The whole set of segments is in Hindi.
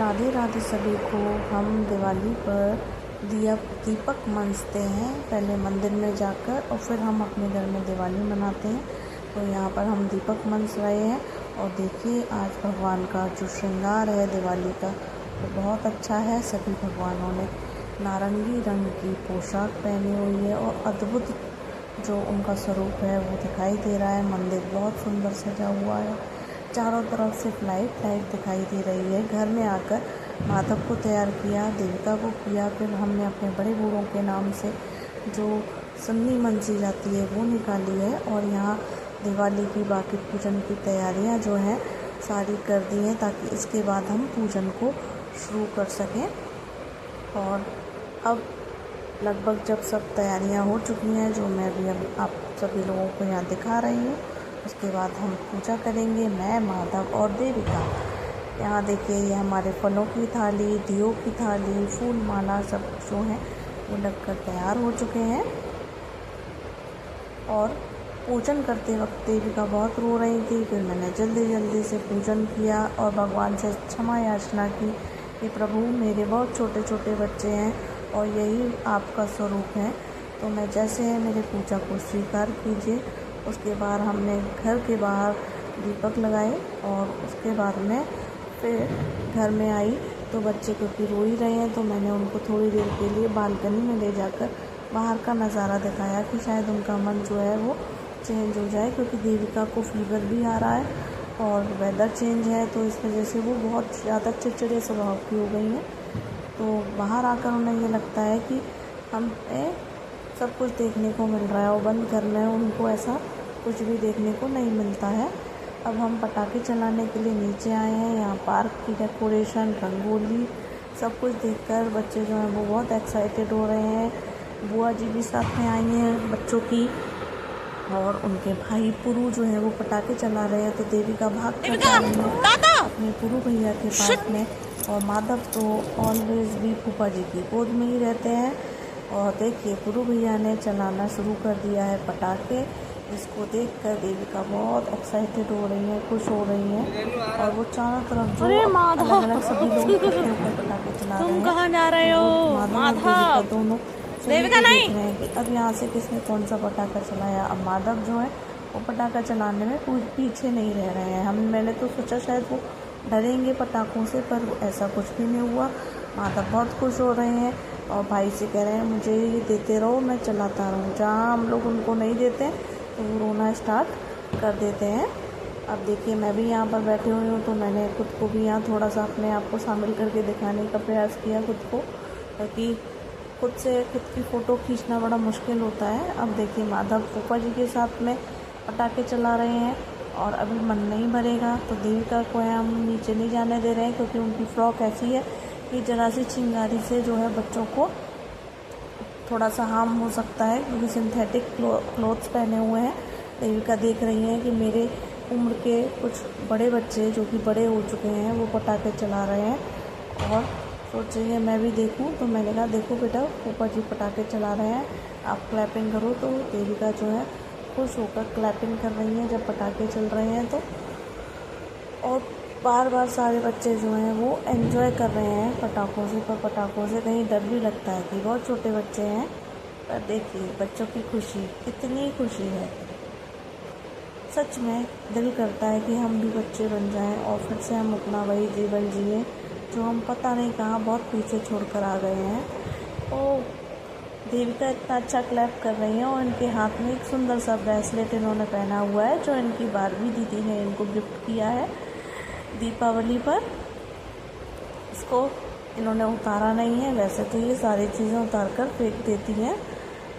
राधे राधे सभी को। हम दिवाली पर दीपक मंजते हैं, पहले मंदिर में जाकर और फिर हम अपने घर में दिवाली मनाते हैं। तो यहाँ पर हम दीपक मंज रहे हैं और देखिए आज भगवान का जो श्रृंगार है दिवाली का वो बहुत अच्छा है। सभी भगवानों ने नारंगी रंग की पोशाक पहनी हुई है और अद्भुत जो उनका स्वरूप है वो दिखाई दे रहा है। मंदिर बहुत सुंदर सजा हुआ है, चारों तरफ से लाइट दिखाई दे रही है। घर में आकर माधव को तैयार किया, देविका को किया, फिर हमने अपने बड़े बूढ़ों के नाम से जो सन्नी मंजी जाती है वो निकाली है और यहाँ दिवाली की बाकी पूजन की तैयारियाँ जो हैं सारी कर दी हैं ताकि इसके बाद हम पूजन को शुरू कर सकें। और अब लगभग जब सब तैयारियाँ हो चुकी हैं जो मैं भी अब आप सभी लोगों को यहाँ दिखा रही हूँ, उसके बाद हम पूजा करेंगे, मैं, माधव और देविका। यहाँ देखिए ये हमारे फलों की थाली, दियों की थाली, फूल माला सब जो है वो लगकर तैयार हो चुके हैं। और पूजन करते वक्त देविका बहुत रो रही थी, फिर मैंने जल्दी से पूजन किया और भगवान से क्षमा याचना की कि प्रभु मेरे बहुत छोटे छोटे बच्चे हैं और यही आपका स्वरूप है, तो मैं जैसे है मेरे पूजा को स्वीकार कीजिए। उसके बाद हमने घर के बाहर दीपक लगाए और उसके बाद में फिर घर में आई तो बच्चे क्योंकि रो ही रहे हैं तो मैंने उनको थोड़ी देर के लिए बालकनी में ले जाकर बाहर का नज़ारा दिखाया कि शायद उनका मन जो है वो चेंज हो जाए, क्योंकि देविका को फीवर भी आ रहा है और वेदर चेंज है तो इस वजह से वो बहुत ज़्यादा चिड़चिड़े स्वभाव की हो गई हैं। तो बाहर आकर उन्हें ये लगता है कि हमें सब कुछ देखने को मिल रहा है और बंद घर में उनको ऐसा कुछ भी देखने को नहीं मिलता है। अब हम पटाखे चलाने के लिए नीचे आए हैं। यहाँ पार्क की डेकोरेशन, रंगोली सब कुछ देखकर बच्चे जो हैं वो बहुत एक्साइटेड हो रहे हैं। बुआ जी भी साथ में आई हैं बच्चों की और उनके भाई पुरू जो है वो पटाखे चला रहे हैं। तो देविका भाग कर जा रही है अपने पुरू भैया के पास में और माधव तो ऑलवेज भी फूफा जी की गोद में ही रहते हैं। और देखिए पुरू भैया ने चलाना शुरू कर दिया है पटाखे। इसको देखकर देविका बहुत एक्साइटेड हो रही है, खुश हो रही है और वो चारों तरफ जो अलग-अलग सभी लोग इकट्ठे होकर पटाखे चला रहे हैं। तुम कहाँ जा रहे हो? माधव दोनों देविका नहीं देख रहे हैं कि अब यहाँ से किसने कौन सा पटाखा चलाया। अब माधव जो है वो पटाखा चलाने में कुछ पीछे नहीं रह रहे हैं। मैंने तो सोचा शायद वो डरेंगे पटाखों से, पर ऐसा कुछ भी नहीं हुआ। माधव बहुत खुश हो रहे हैं और भाई से कह रहे हैं मुझे ये देते रहो, मैं चलाता रहूँ। जहाँ हम लोग उनको नहीं देते तो वो रोना स्टार्ट कर देते हैं। अब देखिए मैं भी यहाँ पर बैठी हुई हूँ तो मैंने खुद को भी यहाँ थोड़ा सा अपने आप को शामिल करके दिखाने का प्रयास किया खुद को, ताकि खुद की फ़ोटो खींचना बड़ा मुश्किल होता है। अब देखिए माधव फूफा जी के साथ में पटाखे चला रहे हैं और अभी मन नहीं भरेगा तो देविका को हम नीचे नहीं जाने दे रहे हैं, क्योंकि उनकी फ्रॉक ऐसी है कि जरा सी चिंगारी से जो है बच्चों को थोड़ा सा हार्म हो सकता है, क्योंकि सिंथेटिक क्लोथ्स पहने हुए हैं। देविका देख रही हैं कि मेरे उम्र के कुछ बड़े बच्चे जो कि बड़े हो चुके हैं वो पटाखे चला रहे हैं और सोच रही है मैं भी देखूं। तो मैंने कहा देखो बेटा फूफा जी पटाखे चला रहे हैं, आप क्लैपिंग करो। तो देविका जो है खुश होकर क्लैपिंग कर रही हैं जब पटाखे चल रहे हैं तो। और बार सारे बच्चे जो हैं वो एंजॉय कर रहे हैं पटाखों से, पर पटाखों से कहीं डर भी लगता है कि बहुत छोटे बच्चे हैं। पर देखिए बच्चों की खुशी, कितनी खुशी है। सच में दिल करता है कि हम भी बच्चे बन जाएं और फिर से हम अपना वही जीवन जिए जो हम पता नहीं कहाँ बहुत पीछे छोड़कर आ गए हैं। तो देविका इतना अच्छा क्लैप कर रही हैं और इनके हाथ में एक सुंदर सा ब्रेसलेट इन्होंने पहना हुआ है जो इनकी बारबी दीदी ने इनको गिफ्ट किया है दीपावली पर। इसको इन्होंने उतारा नहीं है, वैसे तो ये सारी चीज़ें उतार कर फेंक देती हैं,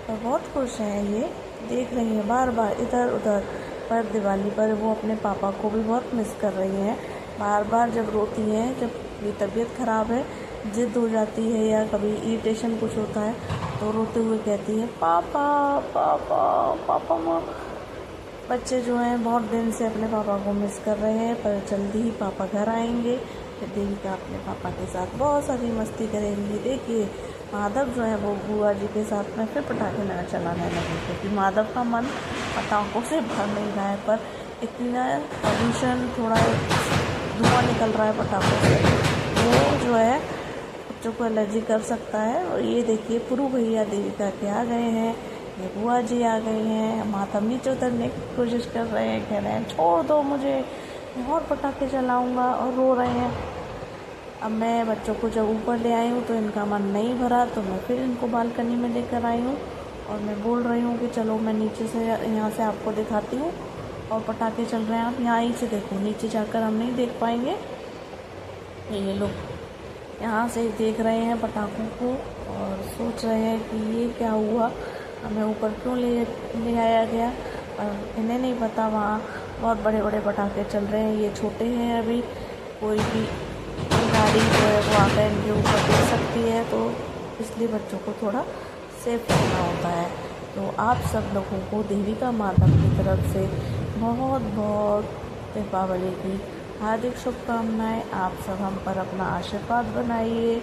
और बहुत खुश हैं ये, देख रही हैं बार इधर उधर। पर दिवाली पर वो अपने पापा को भी बहुत मिस कर रही हैं। बार जब रोती हैं, जब ये तबीयत ख़राब है, जिद हो जाती है या कभी इरिटेशन कुछ होता है तो रोते हुए कहती है पापा पापा पापा माँ। बच्चे जो हैं बहुत दिन से अपने पापा को मिस कर रहे हैं, पर जल्दी ही पापा घर आएंगे। फिर देविका अपने पापा के साथ बहुत सारी मस्ती करेंगी। देखिए माधव जो है वो बुआ जी के साथ में फिर पटाखे ना चलाने लगे, क्योंकि माधव का मन पटाखों से भर नहीं रहा है, पर इतना पॉल्यूशन, थोड़ा धुआं निकल रहा है पटाखों से, वो बच्चों को एलर्जी कर सकता है। और ये देखिए पुरु भैया देविका के आ गए हैं, ये बुआ जी आ गई हैं, मातम नीचे उतरने की कोशिश कर रहे हैं, कह रहे हैं छोड़ दो मुझे, मैं और पटाखे चलाऊँगा, और रो रहे हैं। अब मैं बच्चों को जब ऊपर ले आई हूँ तो इनका मन नहीं भरा, तो मैं फिर इनको बालकनी में लेकर आई हूँ और मैं बोल रही हूँ कि चलो मैं नीचे से यहाँ से आपको दिखाती हूँ और पटाखे चल रहे हैं, आप यहाँ ही से देखो, नीचे जाकर हम नहीं देख पाएंगे। ये लोग यहाँ से देख रहे हैं पटाखों को और सोच रहे हैं कि ये क्या हुआ, हमें ऊपर क्यों ले आया गया। और इन्हें नहीं पता वहाँ बहुत बड़े बड़े पटाखे चल रहे हैं, ये छोटे हैं, अभी कोई भी गाड़ी जो है वो आकर इनके ऊपर गिर सकती है, तो इसलिए बच्चों को थोड़ा सेफ रहना होता है। तो आप सब लोगों को देविका माता की तरफ से बहुत बहुत दीपावली की हार्दिक शुभकामनाएं। आप सब हम पर अपना आशीर्वाद बनाइए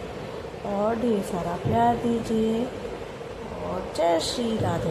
और ढेर सारा प्यार दीजिए और जय श्री राधे।